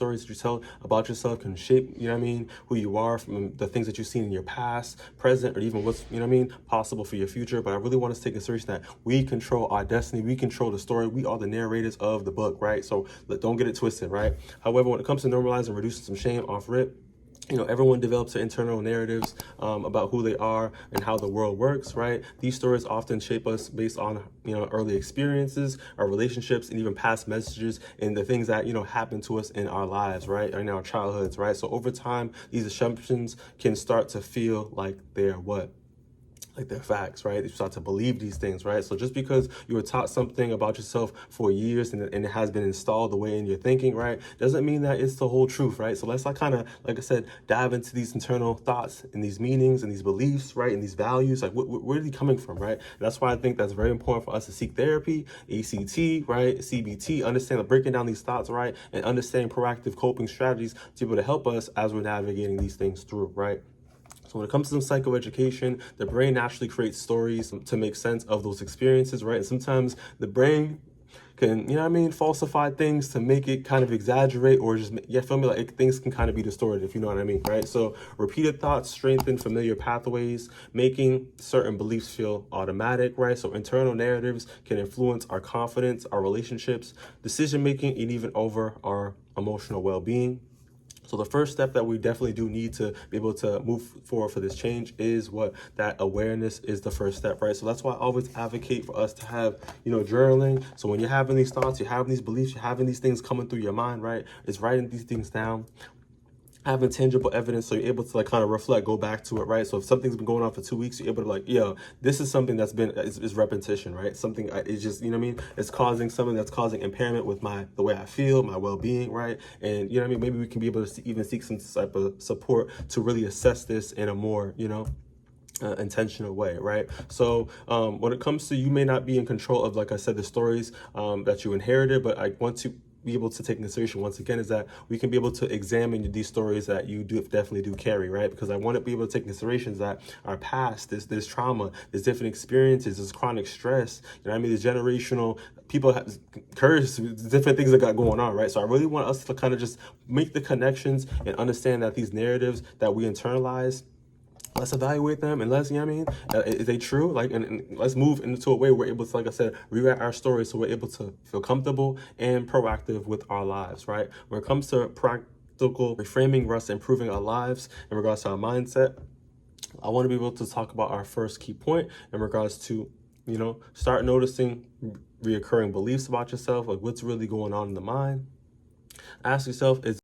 stories that you tell about yourself can shape, you know what I mean, who you are from the things that you've seen in your past, present, or even what's, you know what I mean, possible for your future. But I really want us to take in serious that we control our destiny. We control the story. We are the narrators of the book, right? So don't get it twisted, right? However, when it comes to normalizing and reducing some shame off rip, everyone develops their internal narratives about who they are and how the world works, right? These stories often shape us based on, early experiences, our relationships, and even past messages and the things that, happen to us in our lives, right? Or in our childhoods, right? So over time, these assumptions can start to feel like they're what? Like they're facts, right? You start to believe these things, right? So just because you were taught something about yourself for years and it has been installed the way in your thinking, right, doesn't mean that it's the whole truth, right? So let's kind of, like I said, dive into these internal thoughts and these meanings and these beliefs, right, and these values. Like, where are they coming from, right? And that's why I think that's very important for us to seek therapy, ACT, right, CBT, understand breaking down these thoughts, right, and understanding proactive coping strategies to be able to help us as we're navigating these things through, right? So when it comes to some psychoeducation, the brain naturally creates stories to make sense of those experiences, right? And sometimes the brain can, falsify things to make it kind of exaggerate or just, feel me? Like things can kind of be distorted, if you know what I mean, right? So repeated thoughts strengthen familiar pathways, making certain beliefs feel automatic, right? So internal narratives can influence our confidence, our relationships, decision-making, and even over our emotional well-being. So the first step that we definitely do need to be able to move forward for this change is that awareness is the first step, right? So that's why I always advocate for us to have, journaling. So when you're having these thoughts, you're having these beliefs, you're having these things coming through your mind, right? It's writing these things down, having tangible evidence, so you're able to kind of reflect, go back to it, right? So if something's been going on for 2 weeks, you're able to this is something that's been is repetition, right? Something is just, it's causing something that's causing impairment with the way I feel, my well-being, right? And maybe we can be able to even seek some type of support to really assess this in a more, intentional way, right? So when it comes to, you may not be in control of, like I said, the stories that you inherited, but I want to be able to take into consideration once again is that we can be able to examine these stories that you definitely do carry, right? Because I want to be able to take considerations that our past, this trauma, there's different experiences, this chronic stress, these generational people have curse, different things that got going on, right? So I really want us to kind of just make the connections and understand that these narratives that we internalize, let's evaluate them and let's, is they true? And let's move into a way we're able to, like I said, rewrite our story so we're able to feel comfortable and proactive with our lives, right? When it comes to practical reframing for us improving our lives in regards to our mindset, I want to be able to talk about our first key point in regards to, start noticing reoccurring beliefs about yourself, like what's really going on in the mind. Ask yourself, is